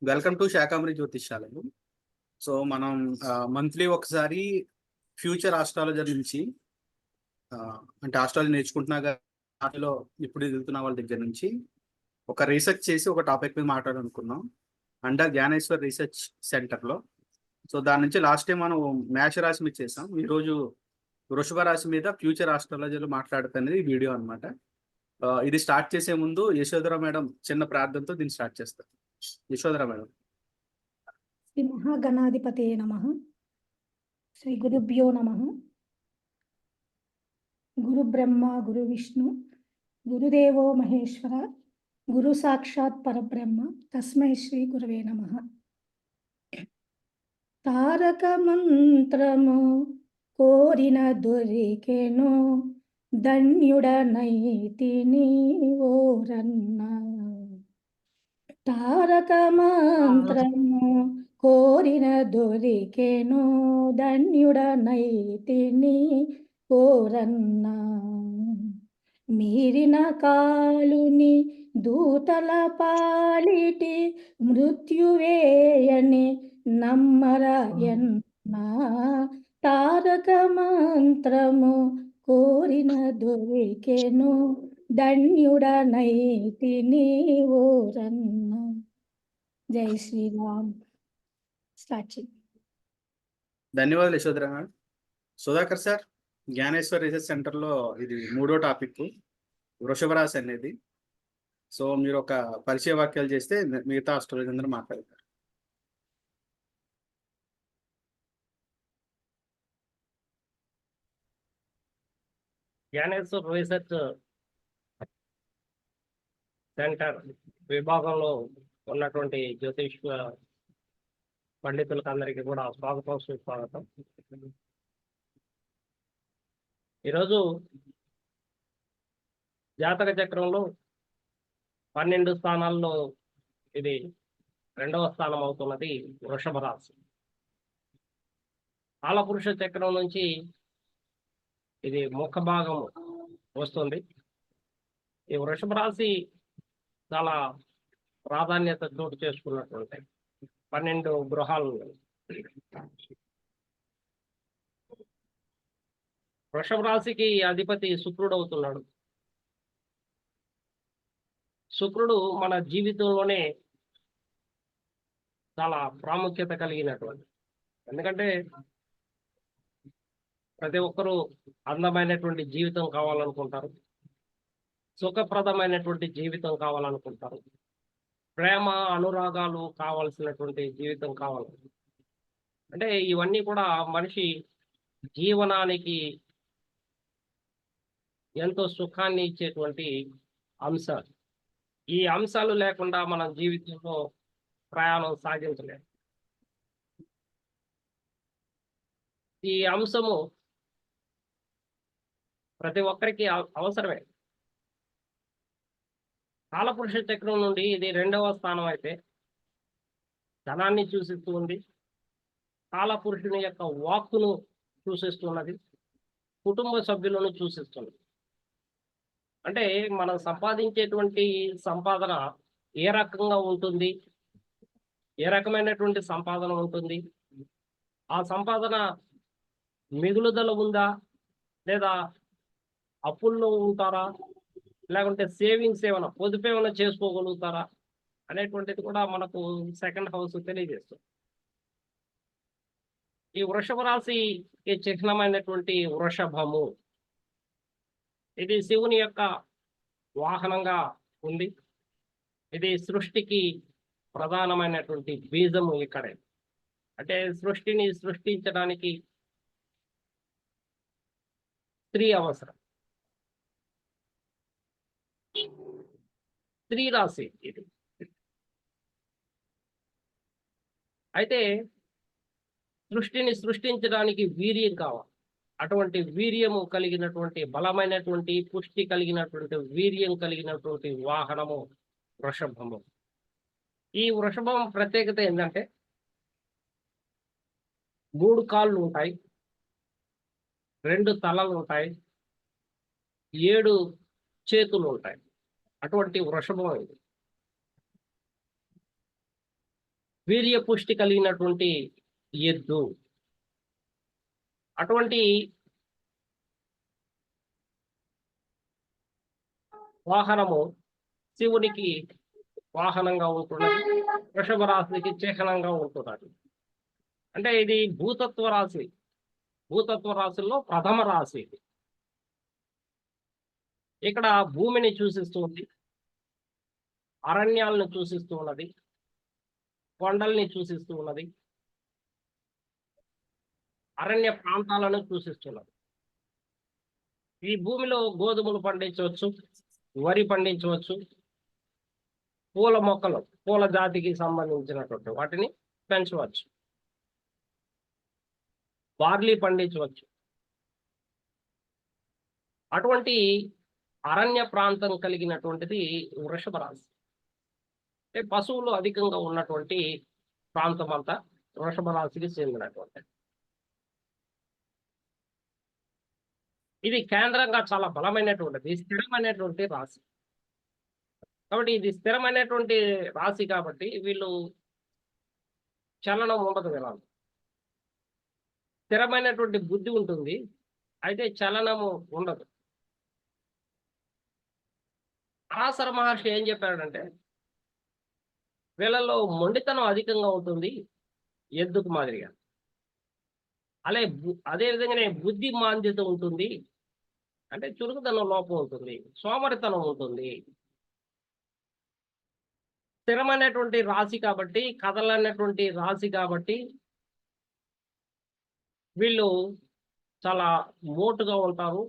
Welcome to Shakambari జ్యోతిష్యాలయం. So మనం monthly ఒకసారి ఫ్యూచర్ ఆస్ట్రాలజర్ నుంచి అంటే ఆస్ట్రాలజీ నేర్చుకుంటున్నా వాటిలో ఇప్పుడు ఎదుగుతున్న వాళ్ళ దగ్గర నుంచి ఒక రీసెర్చ్ చేసి ఒక టాపిక్ మీద మాట్లాడాలనుకున్నాం అండర్ జ్ఞానేశ్వర్ రీసెర్చ్ సెంటర్లో. సో దాని నుంచి లాస్ట్ టైం మనం మేష రాశి మీద చేసాం. ఈరోజు వృషభ రాశి మీద ఫ్యూచర్ ఆస్ట్రాలజీలో మాట్లాడుతున్నది ఈ వీడియో అనమాట. ఇది స్టార్ట్ చేసే ముందు యశోధర మేడం చిన్న ప్రార్థనతో దీన్ని స్టార్ట్ చేస్తారు. యశోధర మేడం. శ్రీ మహాగణాధిపతయే నమః. శ్రీ గురుభ్యో నమః. గురు బ్రహ్మ గురు విష్ణు గురుదేవో మహేశ్వర గురు సాక్షాత్ పరబ్రహ్మ తస్మై శ్రీ గురవే నమః. తారక మంత్రము కోరిన దొరికెను ధన్యుడనైతిని ఓరన్న. తారక మంత్రము కోరిన దొరికెను ధన్యుడనైతిని ఓరన్న. మీరిన కాలుని దూతల పాలిటి మృత్యువేయని నమ్మరయన్న. తారక మంత్రము కోరిన దొరికెను ధన్యుడనైతిని ఓరన్న. జై శ్రీరామ్. స్టార్ట్ చేయి. ధన్యవాదాలు Yashodhara madam. Sudhakar sir, Gnaneshwar research సెంటర్లో ఇది 3వ టాపిక్ వృషభ రాశి అనేది. సో మీరు ఒక పరిచయ వాక్యాలు చేస్తే మిగతా ఆస్ట్రాలజీ అందరూ మాట్లాడతారు. జ్ఞానేశ్వర్ రీసెర్చ్ సెంటర్ విభాగంలో ఉన్నటువంటి జ్యోతిష్ పండితులకు అందరికీ కూడా స్వాగతం సుస్వాగతం. ఈరోజు జాతక చక్రంలో 12 స్థానాల్లో ఇది 2వ స్థానం అవుతున్నది వృషభ రాశి. కాలపురుష చక్రం నుంచి ఇది ముఖ భాగం వస్తుంది. ఈ వృషభ రాశి చాలా ప్రాధాన్యత చోటు చేసుకున్నటువంటి 12 గృహాలు. వృషభ రాశికి అధిపతి శుక్రుడు అవుతున్నాడు. శుక్రుడు మన జీవితంలోనే చాలా ప్రాముఖ్యత కలిగినటువంటి, ఎందుకంటే ప్రతి ఒక్కరూ అందమైనటువంటి జీవితం కావాలనుకుంటారు, సుఖప్రదమైనటువంటి జీవితం కావాలనుకుంటారు, ప్రేమ అనురాగాలు కావాల్సినటువంటి జీవితం కావాలి. అంటే ఇవన్నీ కూడా మనిషి జీవనానికి ఎంతో సుఖాన్ని ఇచ్చేటువంటి అంశాలు. ఈ అంశాలు లేకుండా మన జీవితంలో ప్రయాణం సాగించలేదు. ఈ అంశము ప్రతి ఒక్కరికి అవసరమే. కాలపురుష చక్రం నుండి ఇది 2వ స్థానం అయితే ధనాన్ని సూచిస్తూ ఉంది, కాలపురుషుని యొక్క వాక్కును సూచిస్తున్నది, కుటుంబ సభ్యులను సూచిస్తున్నది. అంటే మనం సంపాదించేటువంటి సంపాదన ఏ రకంగా ఉంటుంది, ఏ రకమైనటువంటి సంపాదన ఉంటుంది, ఆ సంపాదన మిగులుదల ఉందా, లేదా అప్పుల్లో ఉంటారా, లేకుంటే సేవింగ్స్ ఏమైనా పొదుపు ఏమైనా చేసుకోగలుగుతారా అనేటువంటిది కూడా మనకు 2nd హౌస్ తెలియజేస్తుంది. ఈ వృషభ రాశికి చిహ్నమైనటువంటి వృషభము, ఇది శివుని యొక్క వాహనంగా ఉంది. ఇది సృష్టికి ప్రధానమైనటువంటి బీజము. ఇక్కడే అంటే సృష్టిని సృష్టించడానికి స్త్రీ అవసరం. స్త్రీ రాశి ఇది. అయితే సృష్టిని సృష్టించడానికి వీర్యం కావాలి. అటువంటి వీర్యము కలిగినటువంటి, బలమైనటువంటి, పుష్టి కలిగినటువంటి, వీర్యం కలిగినటువంటి వాహనము వృషభము. ఈ వృషభం ప్రత్యేకత ఏంటంటే 3 కాళ్ళు ఉంటాయి, 2 తలలు ఉంటాయి, 7 చేతులు ఉంటాయి. అటువంటి వృషభం ఇది. వీర్య పుష్టి కలిగినటువంటి ఎద్దు. అటువంటి వాహనము శివునికి వాహనంగా ఉంటున్నది, వృషభ రాశికి చిహ్నంగా ఉంటున్నది. అంటే ఇది భూతత్వ రాశి, భూతత్వ రాశుల్లో ప్రథమ రాశి. ఇక్కడ భూమిని సూచిస్తుంది, అరణ్యాలను సూచిస్తూ ఉన్నది, కొండల్ని సూచిస్తూ ఉన్నది, అరణ్య ప్రాంతాలను సూచిస్తున్నది. ఈ భూమిలో గోధుమలు పండించవచ్చు, వరి పండించవచ్చు, పూల మొక్కలు, పూల జాతికి సంబంధించినటువంటి వాటిని పెంచవచ్చు, బార్లీ పండించవచ్చు. అటువంటి అరణ్య ప్రాంతం కలిగినటువంటిది వృషభ రాశి. అంటే పశువులు అధికంగా ఉన్నటువంటి ప్రాంతం అంతా వృషభ రాశికి చెందినటువంటి. ఇది కేంద్రంగా చాలా బలమైనటువంటిది, స్థిరమైనటువంటి రాశి. కాబట్టి ఇది స్థిరమైనటువంటి రాశి కాబట్టి వీళ్ళు చలనం ఉండదు కదా. స్థిరమైనటువంటి బుద్ధి ఉంటుంది, అయితే చలనము ఉండదు. పరాశర మహర్షి ఏం చెప్పాడంటే, వీళ్ళలో మొండితనం అధికంగా ఉంటుంది ఎద్దుకు మాదిరిగా, అదే విధంగానే బుద్ధి మాంద్యత ఉంటుంది, అంటే చురుకుతనం లోపం ఉంటుంది, సోమరితనం ఉంటుంది. స్థిరమైనటువంటి రాశి కాబట్టి, కదలైనటువంటి రాశి కాబట్టి వీళ్ళు చాలా మోటుగా ఉంటారు,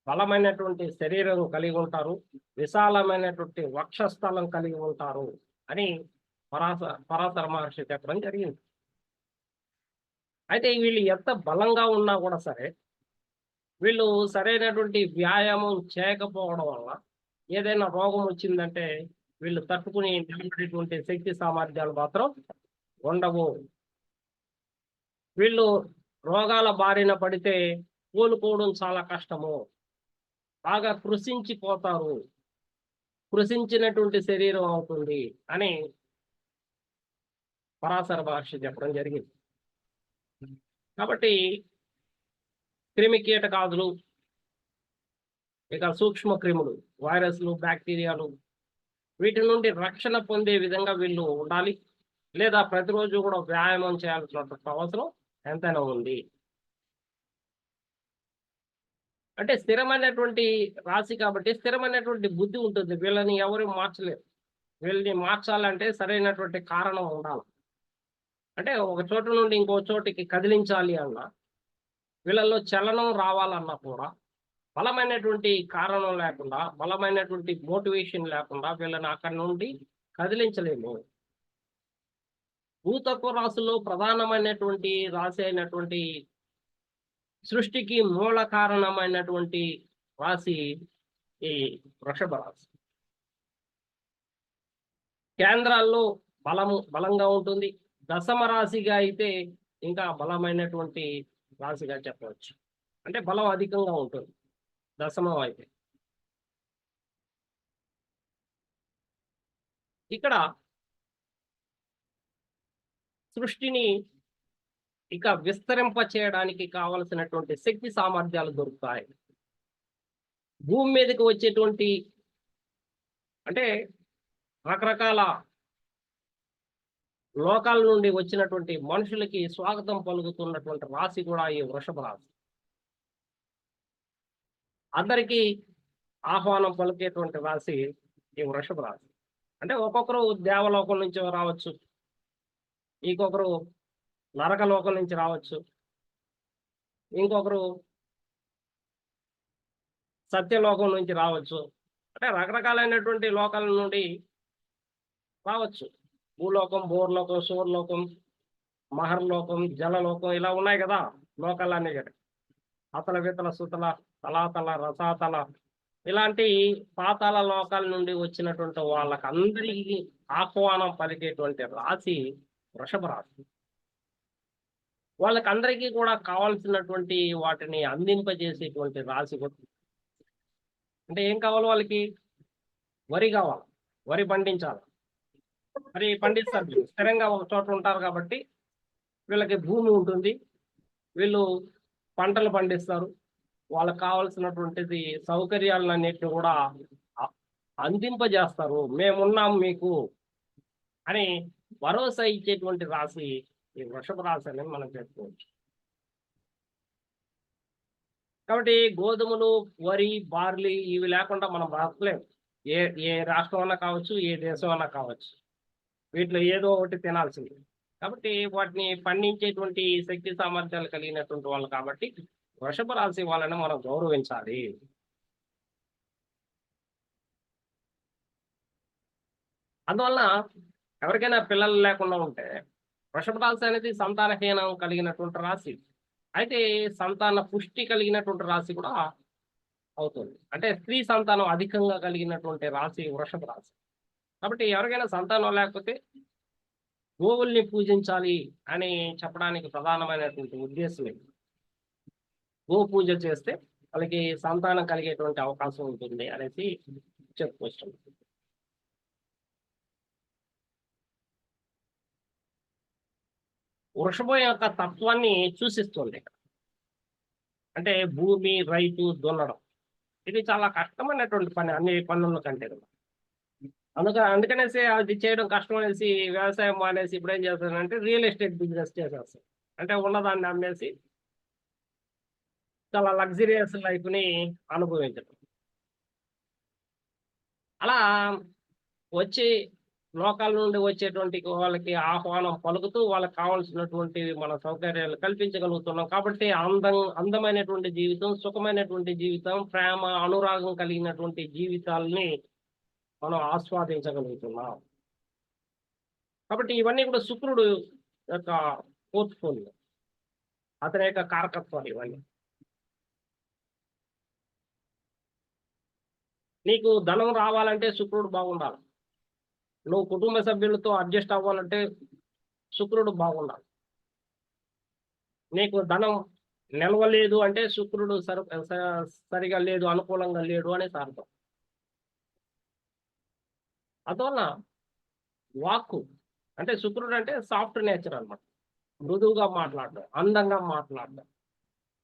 బలమైనటువంటి శరీరం కలిగి ఉంటారు, విశాలమైనటువంటి వక్షస్థలం కలిగి ఉంటారు అని పరాశర మహర్షి చెప్పడం జరిగింది. అయితే వీళ్ళు ఎంత బలంగా ఉన్నా కూడా సరే, వీళ్ళు సరైనటువంటి వ్యాయామం చేయకపోవడం వల్ల ఏదైనా రోగం వచ్చిందంటే వీళ్ళు తట్టుకుని నిలబడేటువంటి శక్తి సామర్థ్యాలు మాత్రం ఉండవు. వీళ్ళు రోగాల బారిన పడితే కోలుకోవడం చాలా కష్టము, బాగా కృషించిపోతారు, కృషించినటువంటి శరీరం అవుతుంది అని పరాశర మహర్షి చెప్పడం జరిగింది. కాబట్టి క్రిమి కీటకాదులు, ఇక సూక్ష్మ క్రిములు, వైరస్లు, బ్యాక్టీరియాలు, వీటి నుండి రక్షణ పొందే విధంగా వీళ్ళు ఉండాలి, లేదా ప్రతిరోజు కూడా వ్యాయామం చేయాల్సినటువంటి అవసరం ఎంతైనా ఉంది. అంటే స్థిరమైనటువంటి రాశి కాబట్టి స్థిరమైనటువంటి బుద్ధి ఉంటుంది, వీళ్ళని ఎవరు మార్చలేరు. వీళ్ళని మార్చాలంటే సరైనటువంటి కారణం ఉండాలి. అంటే ఒక చోటు నుండి ఇంకో చోటికి కదిలించాలి అన్నా, వీళ్ళల్లో చలనం రావాలన్నా కూడా బలమైనటువంటి కారణం లేకుండా, బలమైనటువంటి మోటివేషన్ లేకుండా వీళ్ళని అక్కడి నుండి కదిలించలేము. భూతత్వ రాశుల్లో ప్రధానమైనటువంటి రాశి అయినటువంటి, సృష్టికి మూల కారణమైనటువంటి రాశి ఈ వృషభ రాశి. కేంద్రాల్లో బలంగా ఉంటుంది, దశమ రాశిగా అయితే ఇంకా బలమైనటువంటి రాశిగా చెప్పవచ్చు. అంటే బలం అధికంగా ఉంటుంది దశమం అయితే. ఇక్కడ సృష్టిని ఇక విస్తరింప చేయడానికి కావలసినటువంటి శక్తి సామర్థ్యాలు దొరుకుతాయి. భూమి మీదకి వచ్చేటువంటి, అంటే రకరకాల లోకాల నుండి వచ్చినటువంటి మనుషులకి స్వాగతం పలుకుతున్నటువంటి రాశి కూడా ఈ వృషభ రాశి. అందరికీ ఆహ్వానం పలికేటువంటి రాశి ఈ వృషభ రాశి. అంటే ఒక్కొక్కరు దేవలోకం నుంచి రావచ్చు, ఇంకొకరు నరకలోకం నుంచి రావచ్చు, ఇంకొకరు సత్యలోకం నుంచి రావచ్చు. అంటే రకరకాలైనటువంటి లోకాల నుండి రావచ్చు. భూలోకం, భూర్లోకం, సూర్లోకం, మహర్లోకం, జలలోకం, ఇలా ఉన్నాయి కదా లోకాలన్నీ. అతల వితల సుతల తలాతల రసాతల ఇలాంటి పాతాల లోకాల నుండి వచ్చినటువంటి వాళ్ళకి అందరికీ ఆహ్వానం పలికేటువంటి రాశి వృషభ రాశి. వాళ్ళకందరికీ కూడా కావాల్సినటువంటి వాటిని అందింపజేసేటువంటి రాశి. అంటే ఏం కావాలి వాళ్ళకి? వరి కావాలి, వరి పండించాలి. మరి పండిస్తారు. వీళ్ళు స్థిరంగా ఒక చోట ఉంటారు కాబట్టి వీళ్ళకి భూమి ఉంటుంది. వీళ్ళు పంటలు పండిస్తారు. వాళ్ళకి కావాల్సినటువంటిది సౌకర్యాలన్నిటిని కూడా అ- అందింపజేస్తారు. మేమున్నాం మీకు అని భరోసా ఇచ్చేటువంటి రాశి ఈ వృషభ రాశి అని మనం చెప్పుకోవచ్చు. కాబట్టి గోధుమలు, వరి, బార్లీ ఇవి లేకుండా మనం బ్రతకలేం. ఏ ఏ రాష్ట్రం అన్నా కావచ్చు, ఏ దేశం అన్నా కావచ్చు. వీటిలో ఏదో ఒకటి తినాల్సింది. కాబట్టి వాటిని పండించేటువంటి శక్తి సామర్థ్యాలు కలిగినటువంటి వాళ్ళు కాబట్టి వృషభ రాశి వాళ్ళని మనం గౌరవించాలి. అందువలన ఎవరికైనా పిల్లలు లేకుండా ఉంటే వృషభ రాశి అనేది సంతానహీనం కలిగినటువంటి రాశి. అయితే సంతాన పుష్టి కలిగినటువంటి రాశి కూడా అవుతుంది. అంటే స్త్రీ సంతానం అధికంగా కలిగినటువంటి రాశి వృషభ రాశి. కాబట్టి ఎవరికైనా సంతానం లేకపోతే గోవుల్ని పూజించాలి అని చెప్పడానికి ప్రధానమైనటువంటి ఉద్దేశం ఇది. గో పూజ చేస్తే వాళ్ళకి సంతానం కలిగేటువంటి అవకాశం ఉంటుంది అనేసి చెప్పుకోవచ్చు. వృషభం యొక్క తత్వాన్ని సూచిస్తుంది ఇక్కడ. అంటే భూమి, రైతు, దున్నడం ఇది చాలా కష్టమైనటువంటి పని అన్ని పనుల కంటే కూడా. అందుకనేసి అది చేయడం కష్టం అనేసి వ్యవసాయం మానేసి ఇప్పుడు ఏం చేస్తానంటే రియల్ ఎస్టేట్ బిజినెస్ చేసేస్తాం. అంటే ఉన్నదాన్ని అమ్మేసి చాలా లగ్జరియస్ లైఫ్ ని అనుభవించడం. అలా వచ్చి లోకాల నుండి వచ్చేటువంటి వాళ్ళకి ఆహ్వానం పలుకుతూ వాళ్ళకి కావాల్సినటువంటి మన సౌకర్యాలు కల్పించగలుగుతున్నాం కాబట్టి అందమైనటువంటి జీవితం, సుఖమైనటువంటి జీవితం, ప్రేమ, అనురాగం కలిగినటువంటి జీవితాలని మనం ఆస్వాదించగలుగుతున్నాం. కాబట్టి ఇవన్నీ కూడా శుక్రుడు యొక్క పోర్ట్ఫోలియో, అతని యొక్క కారకత్వాలు ఇవన్నీ. నీకు ధనం రావాలంటే శుక్రుడు బాగుండాలి. నువ్వు కుటుంబ సభ్యులతో అడ్జస్ట్ అవ్వాలంటే శుక్రుడు బాగుండాలి. నీకు ధనం నిలవలేదు అంటే శుక్రుడు సరిగా లేదు, అనుకూలంగా లేడు అనేసి అర్థం. అందువల్ల వాక్కు అంటే శుక్రుడు అంటే సాఫ్ట్ నేచర్ అన్నమాట. మృదువుగా మాట్లాడడం, అందంగా మాట్లాడడం,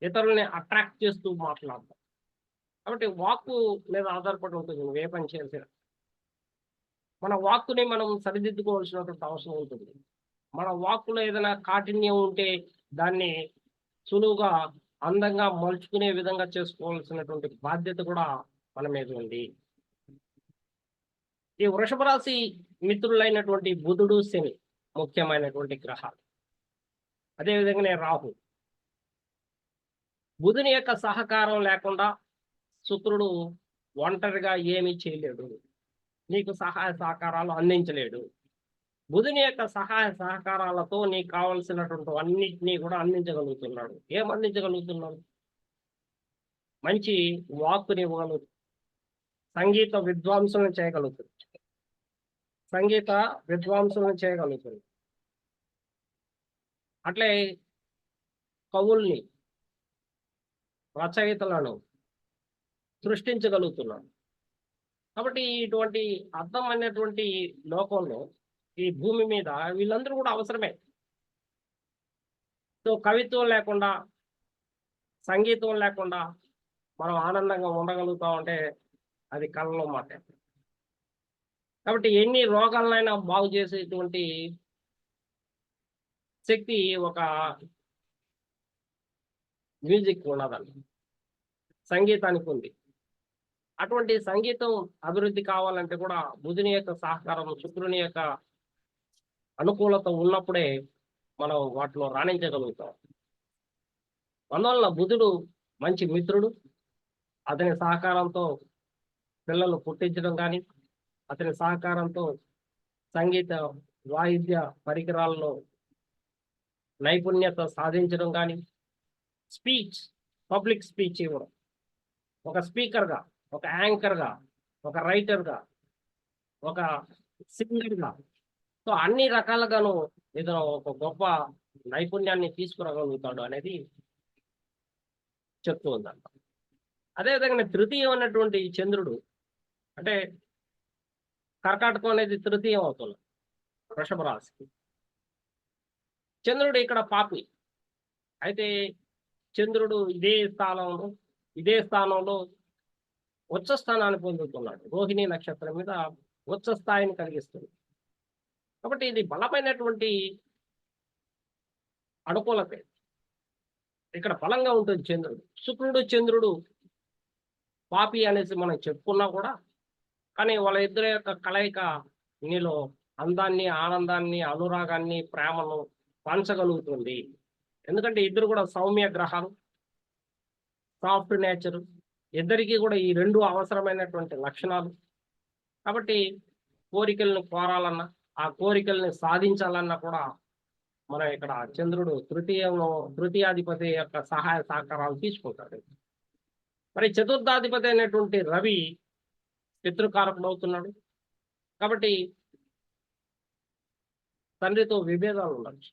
ఇతరుల్ని అట్రాక్ట్ చేస్తూ మాట్లాడడం. కాబట్టి వాక్కు మీద ఆధారపడి ఉంటుంది నువ్వు ఏ పని చేసినా. మన వాక్కుని మనం సరిదిద్దుకోవాల్సినటువంటి అవసరం ఉంటుంది. మన వాక్కులో ఏదైనా కాఠిన్యం ఉంటే దాన్ని సులువుగా అందంగా మలుచుకునే విధంగా చేసుకోవాల్సినటువంటి బాధ్యత కూడా మన మీద ఉంది. ఈ వృషభ రాశి మిత్రులైనటువంటి బుధుడు, శని ముఖ్యమైనటువంటి గ్రహాలు. అదేవిధంగానే రాహు. బుధుని యొక్క సహకారం లేకుండా శుక్రుడు ఒంటరిగా ఏమీ చేయలేడు, నీకు సహాయ సహకారాలు అందించలేడు. బుధుని యొక్క సహాయ సహకారాలతో నీకు కావలసినటువంటి అన్నిటినీ కూడా అందించగలుగుతున్నాడు. ఏం అందించగలుగుతున్నాడు? మంచి వాక్కుని ఇవ్వగలుగుతాడు, సంగీత విద్వాంసులను చేయగలుగుతుంది, సంగీత విద్వాంసులను చేయగలుగుతుంది. అట్లే కవుల్ని, రచయితలను సృష్టించగలుగుతున్నాడు. కాబట్టి ఇటువంటి అర్థం అనేటువంటి లోకంలో ఈ భూమి మీద వీళ్ళందరూ కూడా అవసరమే. సో కవిత్వం లేకుండా, సంగీతం లేకుండా మనం ఆనందంగా ఉండగలుగుతామంటే అది కళలో మాట. కాబట్టి ఎన్ని రోగాలనైనా బాగు చేసేటువంటి శక్తి ఒక మ్యూజిక్ ఉన్నదండి, సంగీతానికి ఉంది. అటువంటి సంగీతం అభివృద్ధి కావాలంటే కూడా బుధుని యొక్క సహకారం, శుక్రుని యొక్క అనుకూలత ఉన్నప్పుడే మనం వాటిలో రాణించగలుగుతాం. అందువలన బుధుడు మంచి మిత్రుడు. అతని సహకారంతో పిల్లలు పుట్టించడం కానీ, అతని సహకారంతో సంగీత వాయిద్య పరికరాల్లో నైపుణ్యత సాధించడం కానీ, స్పీచ్, పబ్లిక్ స్పీచ్ ఇవ్వడం, ఒక స్పీకర్గా, ఒక యాంకర్గా, ఒక రైటర్గా, ఒక సింగర్గా, సో అన్ని రకాలుగాను ఇతను ఒక గొప్ప నైపుణ్యాన్ని తీసుకురాగలుగుతాడు అనేది చెప్తూ ఉందంట. అదేవిధంగా తృతీయం అన్నటువంటి చంద్రుడు, అంటే కర్కాటకం అనేది తృతీయం అవుతుంది. వృషభ రాశికి. చంద్రుడు ఇక్కడ పాపి. అయితే చంద్రుడు ఇదే స్థానంలో ఉచ్చ స్థానాన్ని పొందుతున్నాడు. రోహిణి నక్షత్రం మీద ఉచ్చ స్థాయిని కలిగిస్తుంది. కాబట్టి ఇది బలమైనటువంటి అనుకూలతే. ఇక్కడ బలంగా ఉంటుంది చంద్రుడు. శుక్రుడు చంద్రుడు పాపి అనేసి మనం చెప్పుకున్నా కూడా, కానీ వాళ్ళ ఇద్దరి యొక్క కలయిక నీలో అందాన్ని, ఆనందాన్ని, అనురాగాన్ని, ప్రేమను పంచగలుగుతుంది. ఎందుకంటే ఇద్దరు కూడా సౌమ్య గ్రహాలు, సాఫ్ట్ నేచర్, ఇద్దరికీ కూడా ఈ రెండు అవసరమైనటువంటి లక్షణాలు. కాబట్టి కోరికల్ని కోరాలన్నా, ఆ కోరికల్ని సాధించాలన్నా కూడా మనం ఇక్కడ చంద్రుడు తృతీయాధిపతి యొక్క సహాయ సహకారాలు తీసుకుంటాడు. మరి చతుర్థాధిపతి అయినటువంటి రవి పితృకారకుడు అవుతున్నాడు. కాబట్టి తండ్రితో విభేదాలు ఉండొచ్చు.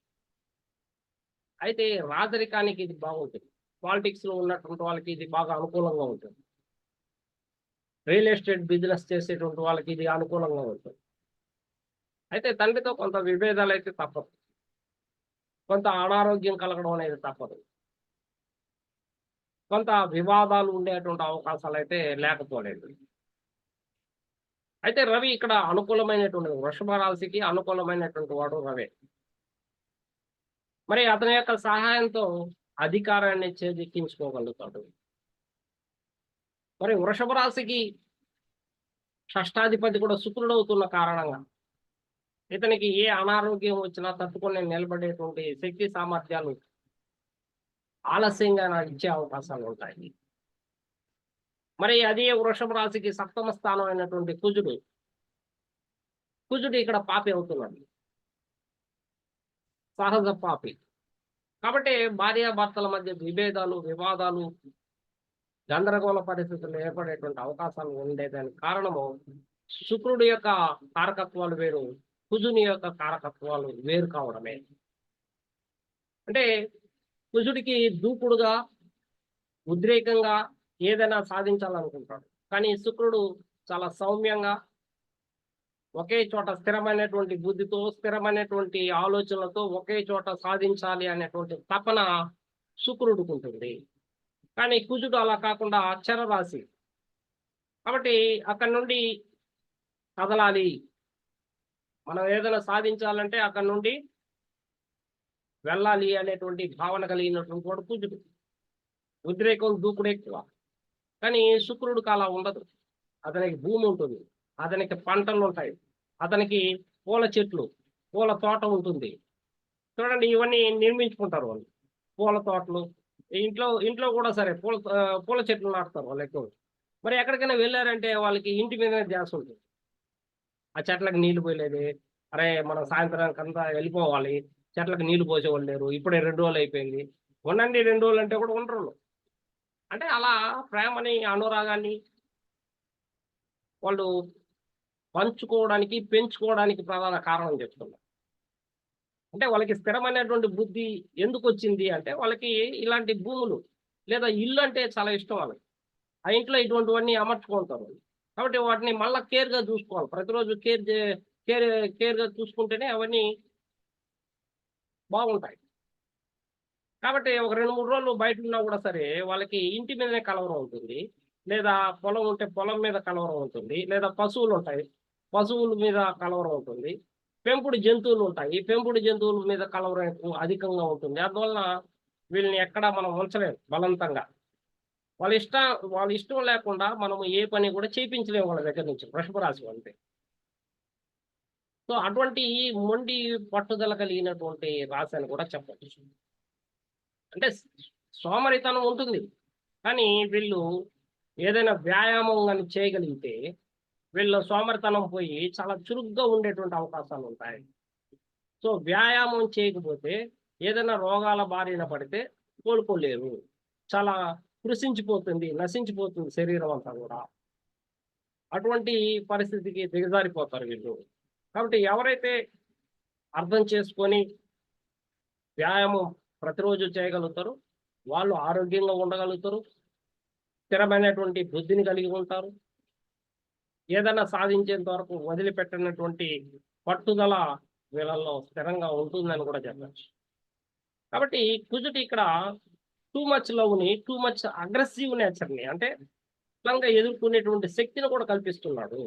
అయితే రాజరికానికి ఇది బాగుంటుంది. పాలిటిక్స్ లో ఉన్నటువంటి వాళ్ళకి ఇది బాగా అనుకూలంగా ఉంటుంది. రియల్ ఎస్టేట్ బిజినెస్ చేసేటువంటి వాళ్ళకి ఇది అనుకూలంగా ఉంటుంది. అయితే తండ్రితో కొంత విభేదాలు అయితే తప్పదు, కొంత అనారోగ్యం కలగడం అనేది తప్పదు, కొంత వివాదాలు ఉండేటువంటి అవకాశాలు అయితే లేకపోలేదు. అయితే రవి ఇక్కడ అనుకూలమైనటువంటి వృషభ రాశికి అనుకూలమైనటువంటి వాడు రవి. మరి అతని యొక్క సహాయంతో అధికారాన్ని చేజిక్కించుకోగలుగుతాడు. మరి వృషభ రాశికి షష్టాధిపతి కూడా శుక్రుడు అవుతున్న కారణంగా ఇతనికి ఏ అనారోగ్యం వచ్చినా తట్టుకొని నిలబడేటువంటి శక్తి సామర్థ్యాలు ఆలస్యంగా ఇచ్చే అవకాశాలు ఉంటాయి. మరి అదే వృషభ రాశికి సప్తమ స్థానం అయినటువంటి కుజుడు ఇక్కడ పాపి అవుతున్నాడు, సహజ పాపి. కాబట్టి భార్యాభర్తల మధ్య విభేదాలు, వివాదాలు, గందరగోళ పరిస్థితులు ఏర్పడేటువంటి అవకాశాలు ఉండేదానికి కారణము శుక్రుడి యొక్క కారకత్వాలు వేరు, కుజుని యొక్క కారకత్వాలు వేరు కావడమే. అంటే కుజుడికి దూకుడుగా, ఉద్రేకంగా ఏదైనా సాధించాలనుకుంటాడు. కానీ శుక్రుడు చాలా సౌమ్యంగా, ఒకే చోట స్థిరమైనటువంటి బుద్ధితో, స్థిరమైనటువంటి ఆలోచనలతో ఒకే చోట సాధించాలి అనేటువంటి తపన శుక్రుడికి ఉంటుంది. కానీ కుజుడు అలా కాకుండా చరరాశి. కాబట్టి అక్కడి నుండి కదలాలి, మనం ఏదైనా సాధించాలంటే అక్కడి నుండి వెళ్ళాలి అనేటువంటి భావన కలిగినటువంటి వాడు కుజుడు. ఉద్రేకం, దూకుడు ఎక్కువ. కానీ శుక్రుడికి అలా ఉండదు. అతనికి భూమి ఉంటుంది, అతనికి పంటలు ఉంటాయి, అతనికి పూల చెట్లు, పూల తోట ఉంటుంది. చూడండి, ఇవన్నీ నిర్మించుకుంటారు వాళ్ళు. పూల తోటలు ఇంట్లో కూడా సరే పూల చెట్లు నాటుతారు వాళ్ళు ఎక్కువ. మరి ఎక్కడికైనా వెళ్ళారంటే వాళ్ళకి ఇంటి మీదనే ధ్యాస ఉంటుంది. ఆ చెట్లకు నీళ్లు పోయలేదు, అరే మనం సాయంత్రానికి అంతా వెళ్ళిపోవాలి, చెట్లకు నీళ్లు పోసేవాళ్ళు లేరు, ఇప్పుడే 2 రోజులు అయిపోయింది, ఉండండి 2 రోజులు అంటే కూడా ఉండరు. అంటే అలా ప్రేమని, అనురాగాన్ని వాళ్ళు పంచుకోవడానికి, పెంచుకోవడానికి ప్రధాన కారణం చెప్తున్నారు. అంటే వాళ్ళకి స్థిరమైనటువంటి బుద్ధి ఎందుకు వచ్చింది అంటే, వాళ్ళకి ఇలాంటి భూములు లేదా ఇల్లు అంటే చాలా ఇష్టం వాళ్ళకి. ఆ ఇంట్లో ఇటువంటివన్నీ అమర్చుకుంటారు. కాబట్టి వాటిని మళ్ళీ కేర్గా చూసుకోవాలి. ప్రతిరోజు కేర్గా చూసుకుంటేనే అవన్నీ బాగుంటాయి. కాబట్టి ఒక 2-3 రోజులు బయట ఉన్నా కూడా సరే వాళ్ళకి ఇంటి మీదనే కలవరం ఉంటుంది, లేదా పొలం ఉంటే పొలం మీద కలవరం ఉంటుంది, లేదా పశువులు ఉంటాయి, పశువుల మీద కలవరం ఉంటుంది, పెంపుడు జంతువులు ఉంటాయి, పెంపుడు జంతువుల మీద కలవరం అధికంగా ఉంటుంది. అందువలన వీళ్ళని ఎక్కడా మనం ఉంచలేము బలవంతంగా. వాళ్ళ ఇష్టం లేకుండా మనము ఏ పని కూడా చేయించలేము వాళ్ళ దగ్గర నుంచి, వృషభ రాశి అంటే. సో అటువంటి మొండి పట్టుదల కలిగినటువంటి రాశి అని కూడా చెప్పచ్చు. అంటే సోమరితనం ఉంటుంది, కానీ వీళ్ళు ఏదైనా వ్యాయామం కానీ చేయగలిగితే వీళ్ళ సోమరితనం పోయి చాలా చురుగ్గా ఉండేటువంటి అవకాశాలు ఉంటాయి. సో వ్యాయామం చేయకపోతే ఏదైనా రోగాల బారిన పడితే కోలుకోలేరు, చాలా నశించిపోతుంది శరీరం అంతా కూడా. అటువంటి పరిస్థితికి దిగజారిపోతారు వీళ్ళు. కాబట్టి ఎవరైతే అర్థం చేసుకొని వ్యాయామం ప్రతిరోజు చేయగలుగుతారు, వాళ్ళు ఆరోగ్యంగా ఉండగలుగుతారు, స్థిరమైనటువంటి బుద్ధిని కలిగి ఉంటారు, ఏదైనా సాధించేంత వరకు వదిలిపెట్టినటువంటి పట్టుదల వీళ్ళల్లో స్థిరంగా ఉంటుందని కూడా చెప్పచ్చు. కాబట్టి కుజుడు ఇక్కడ టూ మచ్ లవ్ని, టూ మచ్ అగ్రెసివ్ నేచర్ని, అంటే బలంగా ఎదుర్కొనేటువంటి శక్తిని కూడా కల్పిస్తున్నాడు.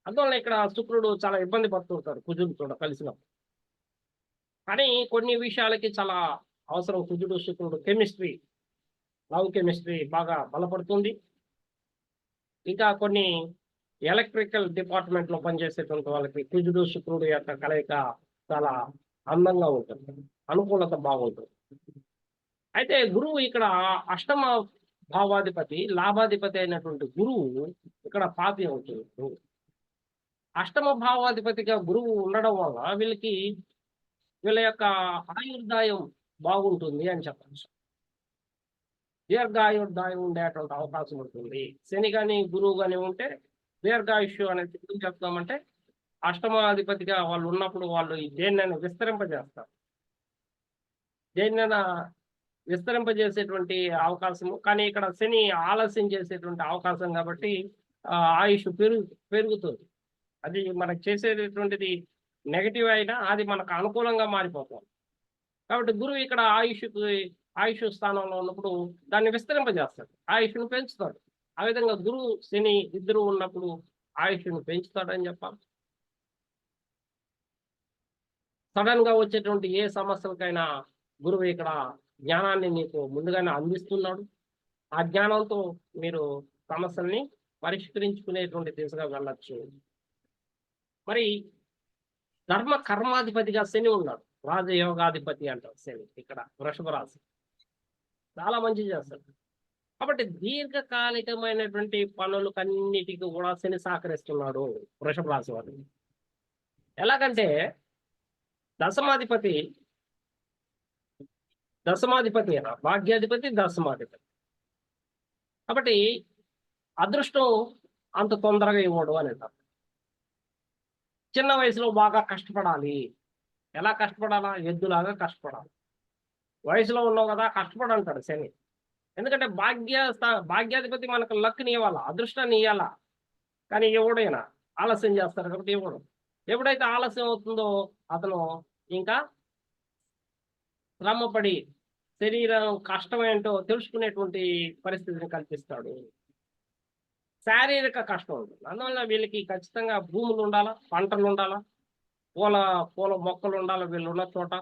అందువల్ల ఇక్కడ శుక్రుడు చాలా ఇబ్బంది పడుతుంటాడు కుజుడు కూడా కలిసినప్పుడు. కానీ కొన్ని విషయాలకి చాలా అవసరం కుజుడు శుక్రుడు. కెమిస్ట్రీ, లవ్ కెమిస్ట్రీ బాగా బలపడుతుంది. ఇంకా కొన్ని ఎలక్ట్రికల్ డిపార్ట్మెంట్ లో పనిచేసేటువంటి వాళ్ళకి కుజుడు శుక్రుడు యొక్క కలయిక చాలా అందంగా ఉంటుంది, అనుకూలత బాగుంటుంది. అయితే గురువు ఇక్కడ అష్టమ భావాధిపతి, లాభాధిపతి అయినటువంటి గురువు ఇక్కడ పాపి అవుతుంది. అష్టమ భావాధిపతిగా గురువు ఉండడం వల్ల వీళ్ళ యొక్క ఆయుర్దాయం బాగుంటుంది అని చెప్పచ్చు. దీర్ఘాయుర్దాయం ఉండేటువంటి అవకాశం ఉంటుంది. శని కానీ గురువు కానీ ఉంటే దీర్ఘాయుష్యు అనేది ఎందుకు చెప్తామంటే, అష్టమాధిపతిగా వాళ్ళు ఉన్నప్పుడు వాళ్ళు దేన్నైనా విస్తరింపజేస్తారు, దేన్నైనా విస్తరింపజేసేటువంటి అవకాశము. కానీ ఇక్కడ శని ఆలస్యం చేసేటువంటి అవకాశం కాబట్టి ఆయుష్ పెరుగుతుంది. అది మనకు చేసేటటువంటిది నెగటివ్ అయినా అది మనకు అనుకూలంగా మారిపోతుంది. కాబట్టి గురువు ఇక్కడ ఆయుష్ స్థానంలో ఉన్నప్పుడు దాన్ని విస్తరింపజేస్తాడు, ఆయుష్ను పెంచుతాడు. ఆ విధంగా గురువు శని ఇద్దరు ఉన్నప్పుడు ఆయుష్ను పెంచుతాడని చెప్పాలి. సడన్ గా వచ్చేటువంటి ఏ సమస్యలకైనా గురువు ఇక్కడ జ్ఞానాన్ని నీకు ముందుగానే అందిస్తున్నాడు. ఆ జ్ఞానంతో మీరు సమస్యల్ని పరిష్కరించుకునేటువంటి దిశగా వెళ్ళచ్చు. మరి ధర్మ కర్మాధిపతిగా శని ఉన్నాడు, రాజయోగాధిపతి అంటారు శని ఇక్కడ వృషభ రాశి. చాలా మంచి చేస్తాడు. కాబట్టి దీర్ఘకాలికమైనటువంటి పనులకన్నిటికీ కూడా శని సహకరిస్తున్నాడు వృషభ రాశి వారికి. ఎలాగంటే దశమాధిపతి భాగ్యాధిపతి దశమాధిపతి. కాబట్టి అదృష్టం అంత తొందరగా ఇవ్వడు అనేది. చిన్న వయసులో బాగా కష్టపడాలి. ఎలా కష్టపడాలా? ఎద్దులాగా కష్టపడాలి. వయసులో ఉన్నావు కదా కష్టపడు అంటాడు శని. ఎందుకంటే భాగ్యాధిపతి మనకు లక్ని ఇవ్వాలా, అదృష్టాన్ని ఇవ్వాలా. కానీ ఎవడైనా ఆలస్యం చేస్తారు కాబట్టి ఇవ్వడు. ఎప్పుడైతే ఆలస్యం అవుతుందో అతను ఇంకా శ్రమపడి శరీరం కష్టం ఏంటో తెలుసుకునేటువంటి పరిస్థితిని కల్పిస్తాడు. శారీరక కష్టం ఉంటుంది. అందువల్ల వీళ్ళకి ఖచ్చితంగా భూములు ఉండాలా, పంటలు ఉండాలా, పూల మొక్కలు ఉండాలి వీళ్ళు ఉన్న చోట.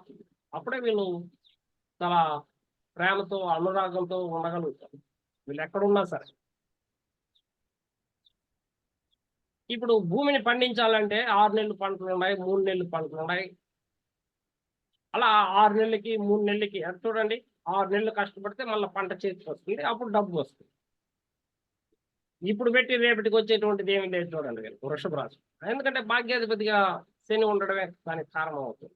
అప్పుడే వీళ్ళు చాలా ప్రేమతో అనురాగంతో ఉండగలుగుతారు వీళ్ళు ఎక్కడున్నా సరే. ఇప్పుడు భూమిని పండించాలంటే 6 నెలలు పంటలు ఉన్నాయి, 3 నెలలు పంటలు ఉన్నాయి. అలా 6 నెలలకి 3 నెలలకి చూడండి, 6 నెలలు కష్టపడితే మళ్ళీ పంట చేతికి వస్తుంది, అప్పుడు డబ్బు వస్తుంది. ఇప్పుడు పెట్టి రేపటికి వచ్చేటువంటిది ఏమి లేదు చూడండి వీళ్ళు వృషభ రాశి. ఎందుకంటే భాగ్యాధిపతిగా శని ఉండడమే దానికి కారణం అవుతుంది.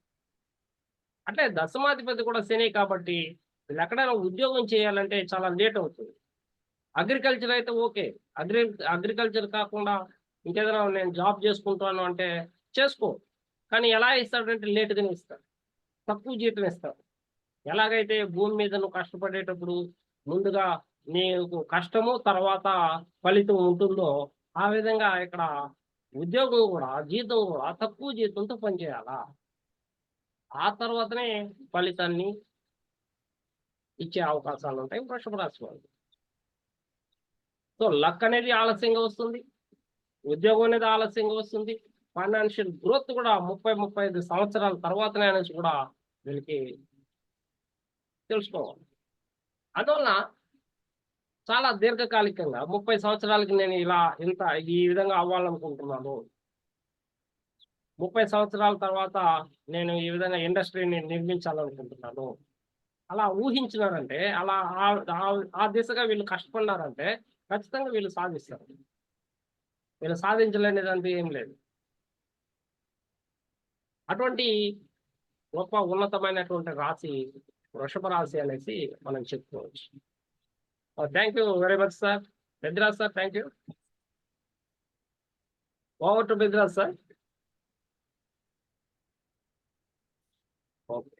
అంటే దశమాధిపతి కూడా శని కాబట్టి వీళ్ళు ఎక్కడైనా ఉద్యోగం చేయాలంటే చాలా లేట్ అవుతుంది. అగ్రికల్చర్ అయితే ఓకే, అగ్రికల్చర్ కాకుండా ఇంకేదైనా నేను జాబ్ చేసుకుంటాను అంటే చేసుకో. కానీ ఎలా ఇస్తాడంటే లేటుగానే ఇస్తాడు, తక్కువ జీతం ఇస్తాడు. ఎలాగైతే భూమి మీద నువ్వు కష్టపడేటప్పుడు ముందుగా నీకు కష్టము తర్వాత ఫలితం ఉంటుందో ఆ విధంగా ఇక్కడ ఉద్యోగం కూడా జీతం కూడా తక్కువ జీతంతో పనిచేయాలా, ఆ తర్వాతనే ఫలితాన్ని ఇచ్చే అవకాశాలు ఉంటాయి వృషభ రాశి వాళ్ళకి. సో లక్ అనేది ఆలస్యంగా వస్తుంది, ఉద్యోగం అనేది ఆలస్యంగా వస్తుంది, ఫైనాన్షియల్ గ్రోత్ కూడా 30-35 సంవత్సరాల తర్వాతనే అనేసి కూడా వీళ్ళకి తెలుసుకోవాలి. అందువల్ల చాలా దీర్ఘకాలికంగా 30 సంవత్సరాలకి నేను ఈ విధంగా అవ్వాలనుకుంటున్నాను, 30 సంవత్సరాల తర్వాత నేను ఈ విధంగా ఇండస్ట్రీని నిర్మించాలనుకుంటున్నాను, అలా ఊహించినారంటే, అలా ఆ దిశగా వీళ్ళు కష్టపడినారంటే ఖచ్చితంగా వీళ్ళు సాధిస్తారు. వీళ్ళు సాధించలేనిదంటే ఏం లేదు. అటువంటి గొప్ప ఉన్నతమైనటువంటి రాశి వృషభ రాశి అనేసి మనం చెప్పుకోవచ్చు. Thank you very much sir. Peddiraj sir, thank you. Over to Peddiraj sir. Okay.